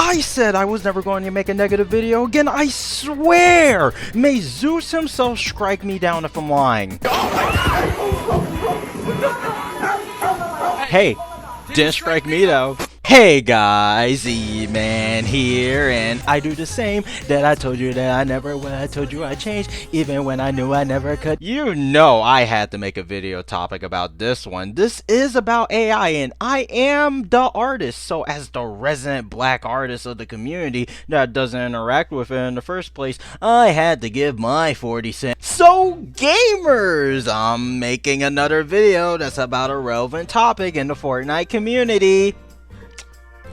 I said I was never going to make a negative video again, I swear! May Zeus himself strike me down if I'm lying. Hey, didn't strike me though. Hey guys, eman here, and I do the same that I told you that I never would. I told you I changed, even when I knew I never could. You know I had to make a video topic about this one. This is about AI, and I am the artist. So as the resident black artist of the community that doesn't interact with it in the first place, I had to give my 40 cents. So gamers, I'm making another video that's about a relevant topic in the Fortnite community.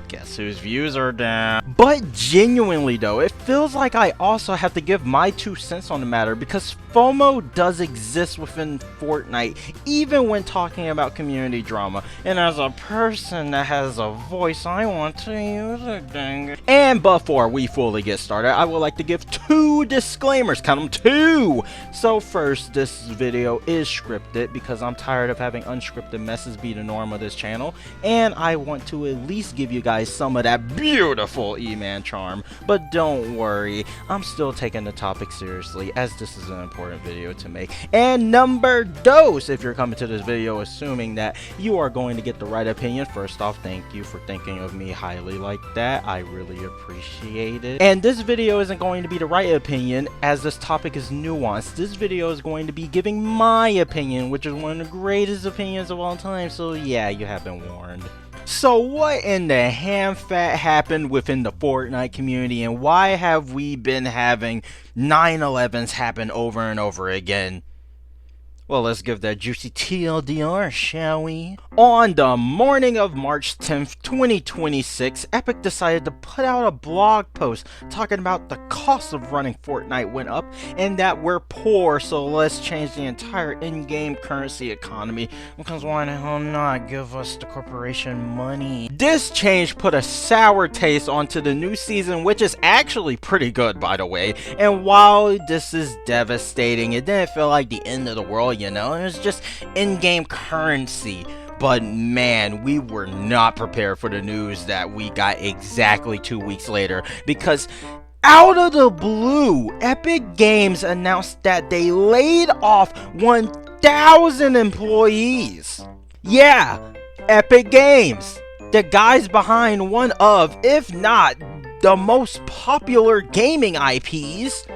Guess whose views are down. But genuinely though, it feels like I also have to give my 2 cents on the matter, because FOMO does exist within Fortnite, even when talking about community drama. And as a person that has a voice, I want to use it, dang it. And before we fully get started, I would like to give 2 disclaimers. Count them, 2! So first, this video is scripted because I'm tired of having unscripted messes be the norm of this channel, and I want to at least give you guys some of that beautiful eman charm. But don't worry, I'm still taking the topic seriously, as this is an important video to make. And number 2, if you're coming to this video assuming that you are going to get the right opinion, first off, thank you for thinking of me highly like that. I really appreciate it. And this video isn't going to be the right opinion, as this topic is nuanced. This video is going to be giving my opinion, which is one of the greatest opinions of all time. So yeah, you have been warned. So what in the ham-fat happened within the Fortnite community, and why have we been having 9/11s happen over and over again? Well, let's give that juicy TLDR, shall we? On the morning of March 10th, 2026, Epic decided to put out a blog post talking about the cost of running Fortnite went up and that we're poor, so let's change the entire in-game currency economy, because why the hell not give us the corporation money? This change put a sour taste onto the new season, which is actually pretty good, by the way. And while this is devastating, it didn't feel like the end of the world, you know, it was just in-game currency. But man, we were not prepared for the news that we got exactly 2 weeks later, because out of the blue, Epic Games announced that they laid off 1,000 employees. Yeah, Epic Games, the guys behind one of, if not the most popular gaming IPs,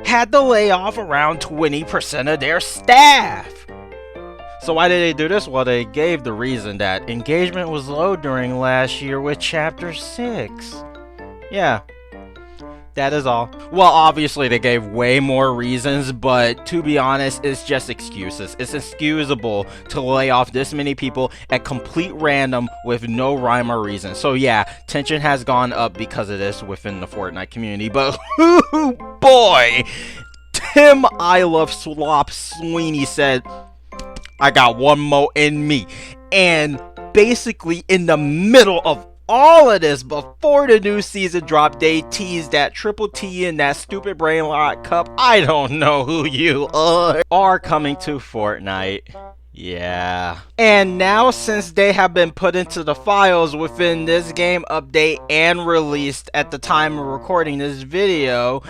had to lay off around 20% of their staff. So why did they do this? Well, they gave the reason that engagement was low during last year with Chapter 6. Yeah, that is all. Well, obviously they gave way more reasons, but to be honest, it's just excuses. It's excusable to lay off this many people at complete random with no rhyme or reason. So yeah, tension has gone up because of this within the Fortnite community. But boy, Tim I Love Slop Sweeney said, I got one more in me. And basically in the middle of all of this, before the new season dropped, they teased that Triple T and that stupid Brainrot Cup, I don't know who you are coming to Fortnite. Yeah. And now, since they have been put into the files within this game update and released at the time of recording this video,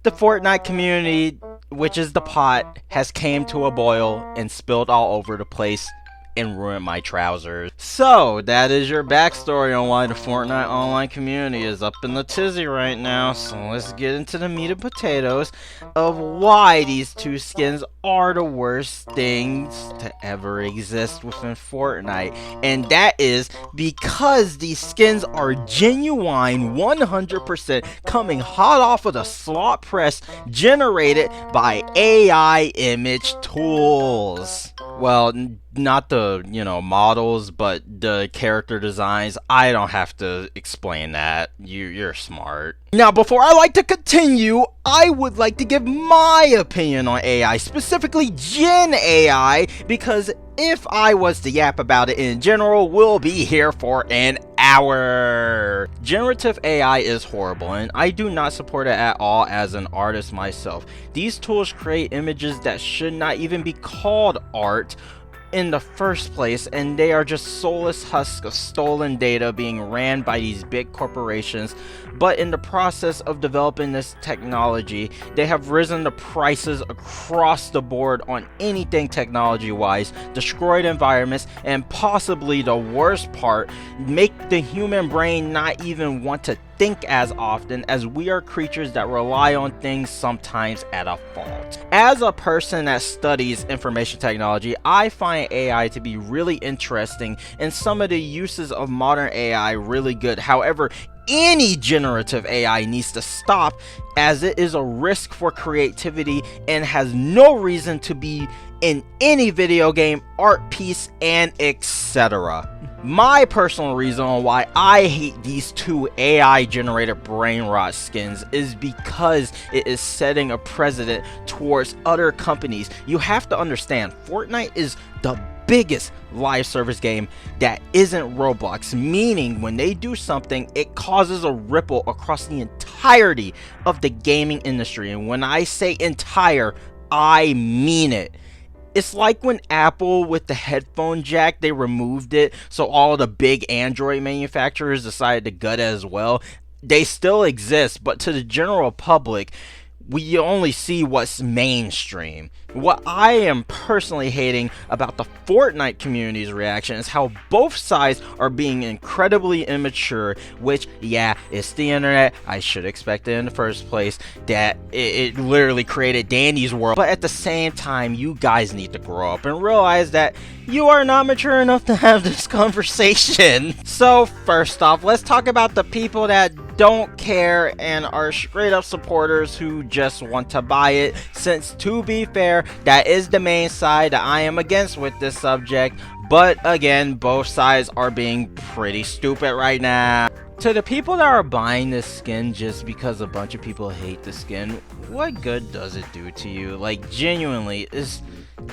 the Fortnite community, which is the pot, has came to a boil and spilled all over the place and ruined my trousers. So that is your backstory on why the Fortnite online community is up in the tizzy right now. So let's get into the meat and potatoes of why these 2 skins are the worst things to ever exist within Fortnite. And that is because these skins are genuine, 100% coming hot off of the slot press generated by AI image tools. Well, not the, models, but the character designs. I don't have to explain that. You're smart. Now, before I like to continue, I would like to give my opinion on AI, specifically Gen AI, because if I was to yap about it in general, we'll be here for an hour. Generative AI is horrible, and I do not support it at all as an artist myself. These tools create images that should not even be called art, in the first place, and they are just soulless husks of stolen data being ran by these big corporations. But in the process of developing this technology, they have risen the prices across the board on anything technology wise, destroyed environments, and possibly the worst part, make the human brain not even want to think as often, as we are creatures that rely on things sometimes at a fault. As a person that studies information technology, I find AI to be really interesting and some of the uses of modern AI really good. However, any generative AI needs to stop, as it is a risk for creativity and has no reason to be in any video game, art piece, and etc. My personal reason on why I hate these two AI generated Brainrot skins is because it is setting a precedent towards other companies. You have to understand, Fortnite is the biggest live service game that isn't Roblox, meaning when they do something, it causes a ripple across the entirety of the gaming industry. And when I say entire, I mean it. It's like when Apple, with the headphone jack, they removed it, so all the big Android manufacturers decided to gut it as well. They still exist, but to the general public, we only see what's mainstream. What I am personally hating about the Fortnite community's reaction is how both sides are being incredibly immature, which, yeah, it's the internet. I should expect it in the first place, that it literally created Danny's world. But at the same time, you guys need to grow up and realize that you are not mature enough to have this conversation. So first off, let's talk about the people that don't care and are straight up supporters who just want to buy it, since to be fair, that is the main side that I am against with this subject. But again, both sides are being pretty stupid right now. To the people that are buying this skin just because a bunch of people hate the skin, what good does it do to you? Like, genuinely, is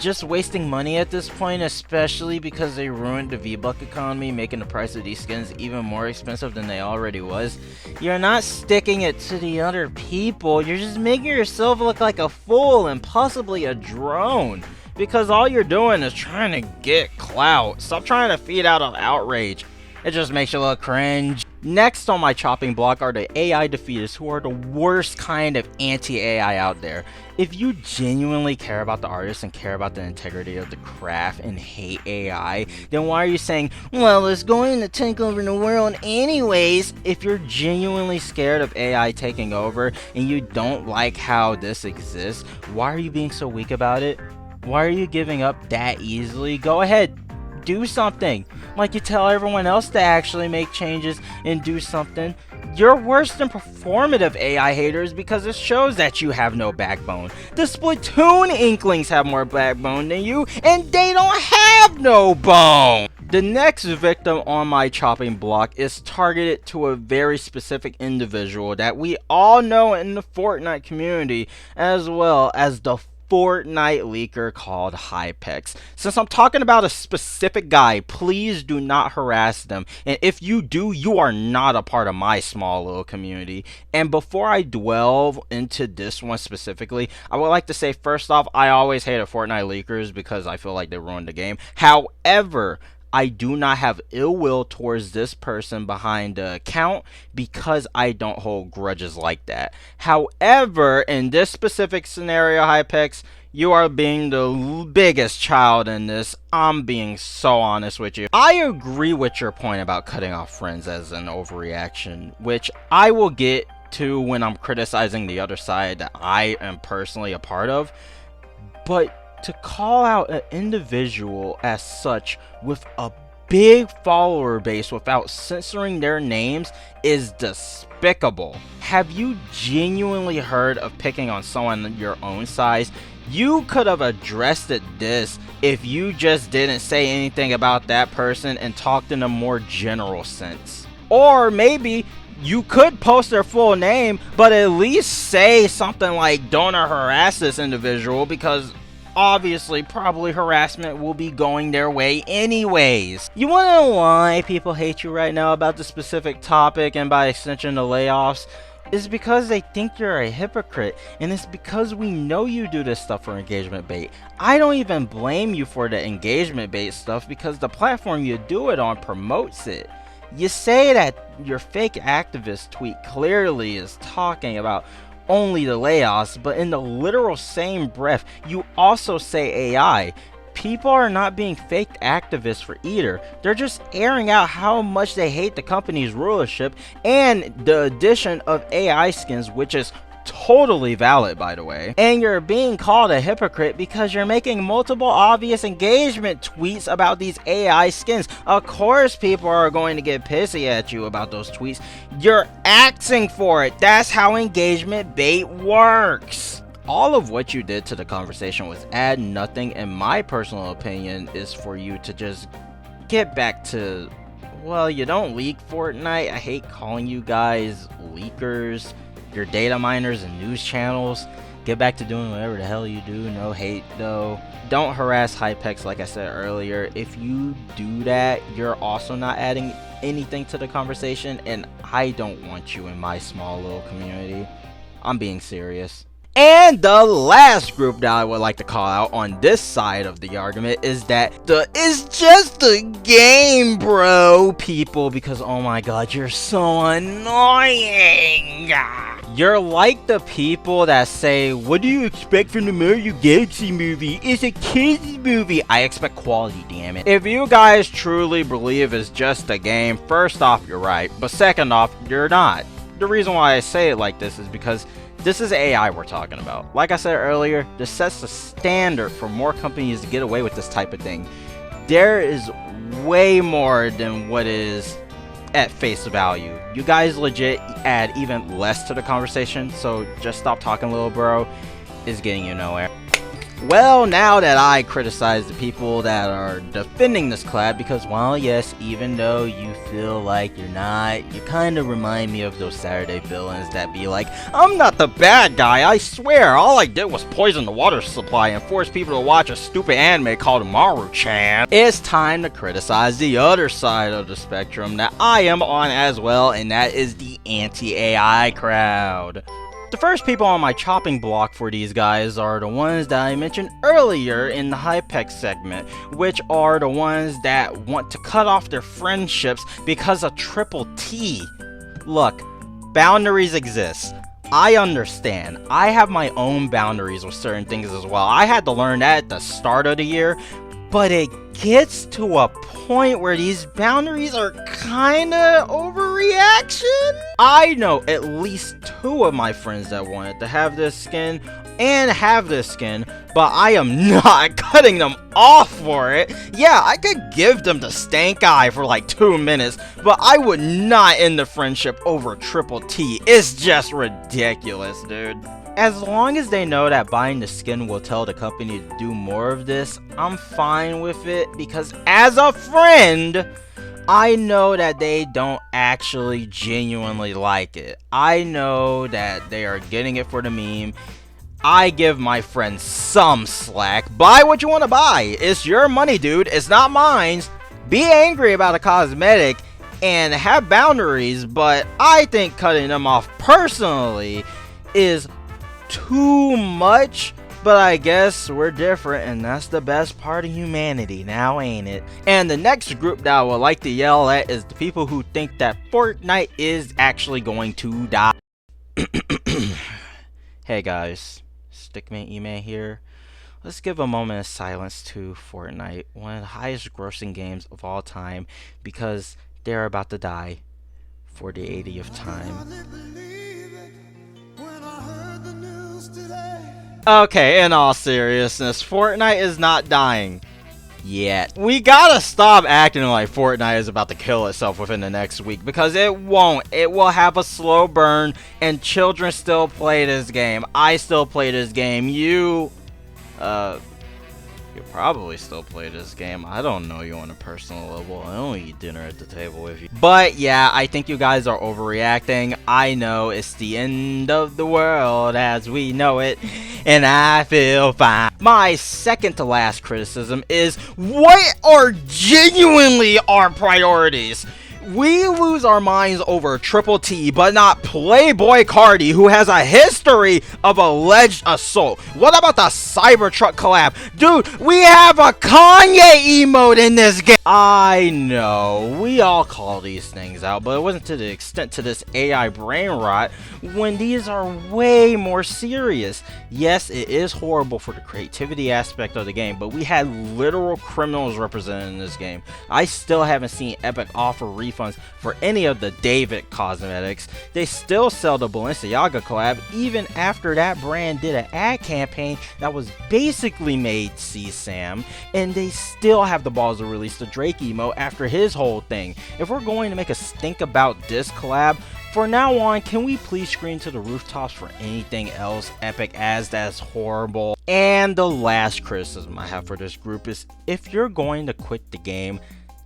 just wasting money at this point, especially because they ruined the V-Buck economy, making the price of these skins even more expensive than they already was. You're not sticking it to the other people, you're just making yourself look like a fool and possibly a drone, because all you're doing is trying to get clout. Stop trying to feed out of outrage. It just makes you look cringe. Next on my chopping block are the AI defeaters, who are the worst kind of anti-AI out there. If you genuinely care about the artist and care about the integrity of the craft and hate AI, then why are you saying, well, it's going to take over the world anyways? If you're genuinely scared of AI taking over and you don't like how this exists, why are you being so weak about it? Why are you giving up that easily? Go ahead, do something. Like you tell everyone else to actually make changes and do something. You're worse than performative AI haters because it shows that you have no backbone. The Splatoon Inklings have more backbone than you, and they don't have no bone. The next victim on my chopping block is targeted to a very specific individual that we all know in the Fortnite community, as well as the Fortnite leaker called Hypex. Since I'm talking about a specific guy, please do not harass them, and if you do, you are not a part of my small little community. And before I delve into this one specifically, I would like to say, first off, I always hated Fortnite leakers because I feel like they ruined the game. However, I do not have ill will towards this person behind the account because I don't hold grudges like that. However, in this specific scenario, Hypex, you are being the biggest child in this. I'm being so honest with you. I agree with your point about cutting off friends as an overreaction, which I will get to when I'm criticizing the other side that I am personally a part of. But to call out an individual as such with a big follower base without censoring their names is despicable. Have you genuinely heard of picking on someone your own size? You could have addressed this if you just didn't say anything about that person and talked in a more general sense. Or maybe you could post their full name, but at least say something like, don't harass this individual, because obviously probably harassment will be going their way anyways. You wanna know why people hate you right now about the specific topic, and by extension the layoffs? is because they think you're a hypocrite, and it's because we know you do this stuff for engagement bait. I don't even blame you for the engagement bait stuff because the platform you do it on promotes it. You say that your fake activist tweet clearly is talking about only the layoffs, but in the literal same breath, you also say AI. People are not being fake activists for either. They're just airing out how much they hate the company's rulership and the addition of AI skins, which is totally valid, by the way. And you're being called a hypocrite because you're making multiple obvious engagement tweets about these AI skins. Of course people are going to get pissy at you about those tweets. You're acting for it. That's how engagement bait works. All of what you did to the conversation was add nothing, and my personal opinion is for you to just get back to, well, you don't leak Fortnite. I hate calling you guys leakers. You're data miners and news channels. Get back to doing whatever the hell you do. No hate though. Don't harass Hypex like I said earlier. If you do that, you're also not adding anything to the conversation, and I don't want you in my small little community. I'm being serious. And the last group that I would like to call out on this side of the argument is that it's just a game, bro, people, because oh my god, you're so annoying. You're like the people that say, what do you expect from the Mario Galaxy movie? It's a kids movie. I expect quality, damn it. If you guys truly believe it's just a game, first off, you're right, but second off, you're not. The reason why I say it like this is because this is AI we're talking about. Like I said earlier, this sets the standard for more companies to get away with this type of thing. There is way more than what is at face value. You guys legit add even less to the conversation, so just stop talking, little bro. It's getting you nowhere. Well, now that I criticize the people that are defending this collab, because while yes, even though you feel like you're not, you kind of remind me of those Saturday villains that be like, I'm not the bad guy, I swear, all I did was poison the water supply and force people to watch a stupid anime called Maru-chan. It's time to criticize the other side of the spectrum that I am on as well, and that is the anti-AI crowd. The first people on my chopping block for these guys are the ones that I mentioned earlier in the Hypex segment, which are the ones that want to cut off their friendships because of triple T. Look, boundaries exist. I understand. I have my own boundaries with certain things as well. I had to learn that at the start of the year, but it gets to a point where these boundaries are kinda overreaction. I know at least 2 of my friends that wanted to have this skin and have this skin, but I am not cutting them off for it. Yeah, I could give them the stank eye for like 2 minutes, but I would not end the friendship over triple T. It's just ridiculous, dude. As long as they know that buying the skin will tell the company to do more of this, I'm fine with it, because as a friend, I know that they don't actually genuinely like it. I know that they are getting it for the meme. I give my friends some slack. Buy what you want to buy. It's your money, dude. It's not mine. Be angry about a cosmetic and have boundaries, but I think cutting them off personally is too much. But I guess we're different, and that's the best part of humanity now, ain't it? And the next group that I would like to yell at is the people who think that Fortnite is actually going to die. Hey guys, Stickman eman here. Let's give a moment of silence to Fortnite, one of the highest grossing games of all time, because they're about to die for the 80th time. Okay, in all seriousness, Fortnite is not dying yet. We gotta stop acting like Fortnite is about to kill itself within the next week, because it won't. It will have a slow burn, and children still play this game. I still play this game. You probably still play this game. I don't know you on a personal level. I don't eat dinner at the table with you. But yeah, I think you guys are overreacting. I know it's the end of the world as we know it, and I feel fine. My second to last criticism is, what are genuinely our priorities? We lose our minds over Triple T, but not Playboy Cardi, who has a history of alleged assault. What about the Cybertruck collab? Dude, we have a Kanye emote in this game. I know, we all call these things out, but it wasn't to the extent to this AI brain rot when these are way more serious. Yes, it is horrible for the creativity aspect of the game, but we had literal criminals represented in this game. I still haven't seen Epic offer refunds for any of the David cosmetics. They still sell the Balenciaga collab even after that brand did an ad campaign that was basically made CSAM, and they still have the balls to release the Drake emote after his whole thing. If we're going to make a stink about this collab, for now on, can we please scream to the rooftops for anything else Epic as that's horrible? And the last criticism I have for this group is, if you're going to quit the game,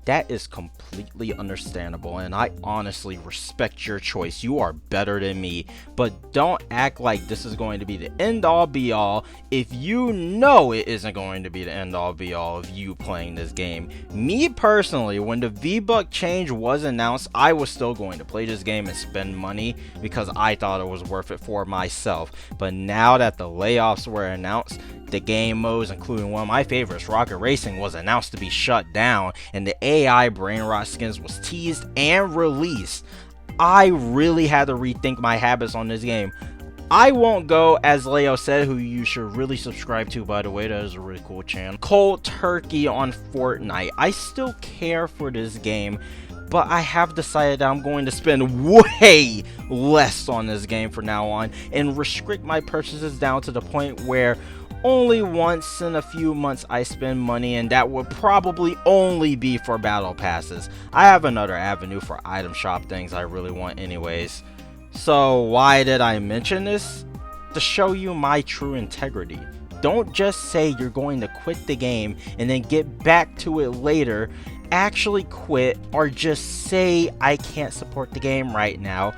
that is completely understandable, and I honestly respect your choice. You are better than me, but don't act like this is going to be the end-all be-all if you know it isn't going to be the end-all be-all of you playing this game. Me personally, when the V-Buck change was announced, I was still going to play this game and spend money because I thought it was worth it for myself. But now that the layoffs were announced, the game modes, including one of my favorites, Rocket Racing, was announced to be shut down, and the AI Brainrot skins was teased and released, I really had to rethink my habits on this game. I won't go, as Leo said, who you should really subscribe to, by the way, that is a really cool channel, cold turkey on Fortnite. I still care for this game, but I have decided that I'm going to spend way less on this game from now on and restrict my purchases down to the point where only once in a few months I spend money, and that would probably only be for battle passes. I have another avenue for item shop things I really want anyways. So why did I mention this? To show you my true integrity. Don't just say you're going to quit the game and then get back to it later. Actually quit, or just say I can't support the game right now.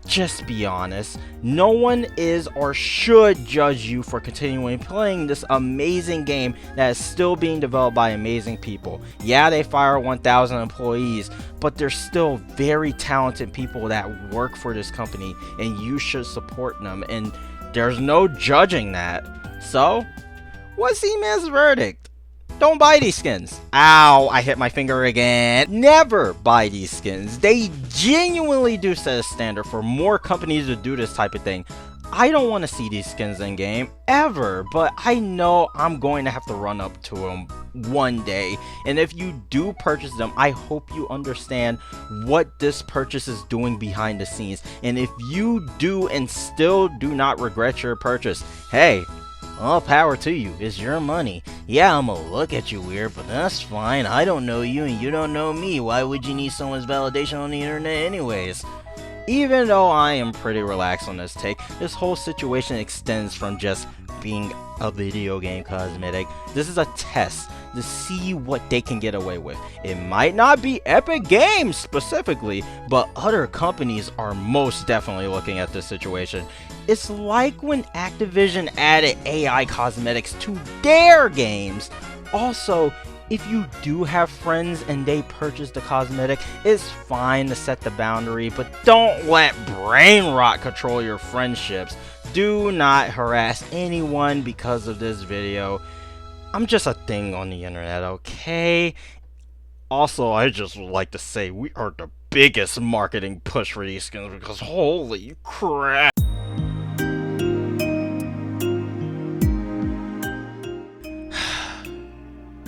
Just be honest. No one is or should judge you for continuing playing this amazing game that is still being developed by amazing people. Yeah, they fire 1,000 employees, but they're still very talented people that work for this company, and you should support them, and there's no judging that. So, what's eman's verdict? Don't buy these skins. Ow, I hit my finger again. Never buy these skins. They genuinely do set a standard for more companies to do this type of thing. I don't want to see these skins in game ever, but I know I'm going to have to run up to them one day. And if you do purchase them, I hope you understand what this purchase is doing behind the scenes. And if you do and still do not regret your purchase, hey, all power to you. It's your money. Yeah, I'm gonna look at you weird, but that's fine. I don't know you and you don't know me. Why would you need someone's validation on the internet anyways? Even though I am pretty relaxed on this take, this whole situation extends from just being a video game cosmetic. This is a test to see what they can get away with. It might not be Epic Games specifically, but other companies are most definitely looking at this situation. It's like when Activision added AI cosmetics to their games. Also, if you do have friends and they purchase the cosmetic, it's fine to set the boundary, but don't let brain rot control your friendships. Do not harass anyone because of this video. I'm just a thing on the internet, okay? Also, I just would like to say we are the biggest marketing push for these skins because holy crap.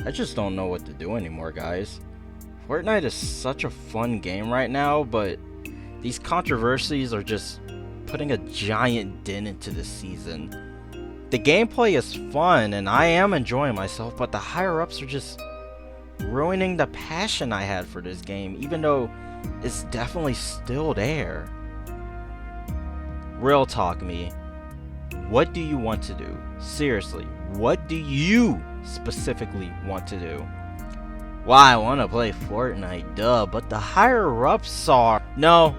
I just don't know what to do anymore, guys. Fortnite is such a fun game right now, but these controversies are just putting a giant dent into the season. The gameplay is fun and I am enjoying myself, but the higher-ups are just ruining the passion I had for this game, even though it's definitely still there. Real talk, me. What do you want to do? Seriously, what do you specifically want to do? Well, I want to play Fortnite, duh, but the higher-ups are... No,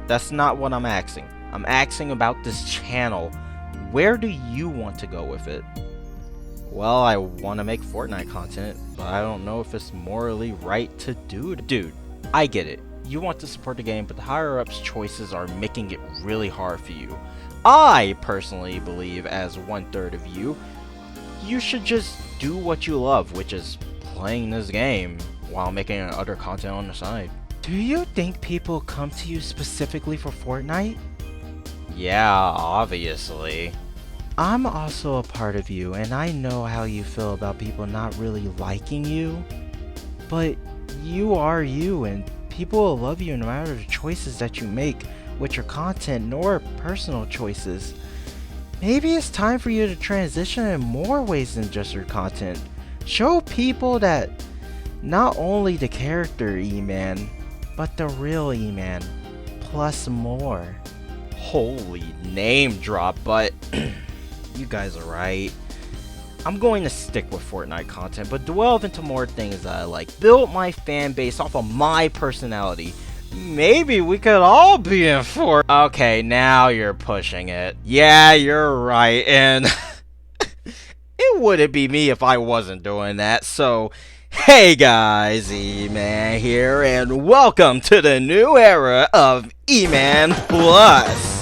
that's not what I'm asking. I'm asking about this channel. Where do you want to go with it? Well, I want to make Fortnite content, but I don't know if it's morally right to do. Dude, I get it. You want to support the game, but the higher-ups' choices are making it really hard for you. I personally believe, as 1/3 of you, you should just do what you love, which is playing this game while making other content on the side. Do you think people come to you specifically for Fortnite? Yeah, obviously. I'm also a part of you, and I know how you feel about people not really liking you. But you are you, and people will love you no matter the choices that you make with your content nor personal choices. Maybe it's time for you to transition in more ways than just your content. Show people that not only the character eman, but the real eman, plus more. Holy name drop, but you guys are right. I'm going to stick with Fortnite content, but delve into more things that I like. Build my fan base off of my personality. Maybe we could all be in Fort. Okay, now you're pushing it. Yeah, you're right, and it wouldn't be me if I wasn't doing that. So, hey guys, eman here, and welcome to the new era of eman Plus.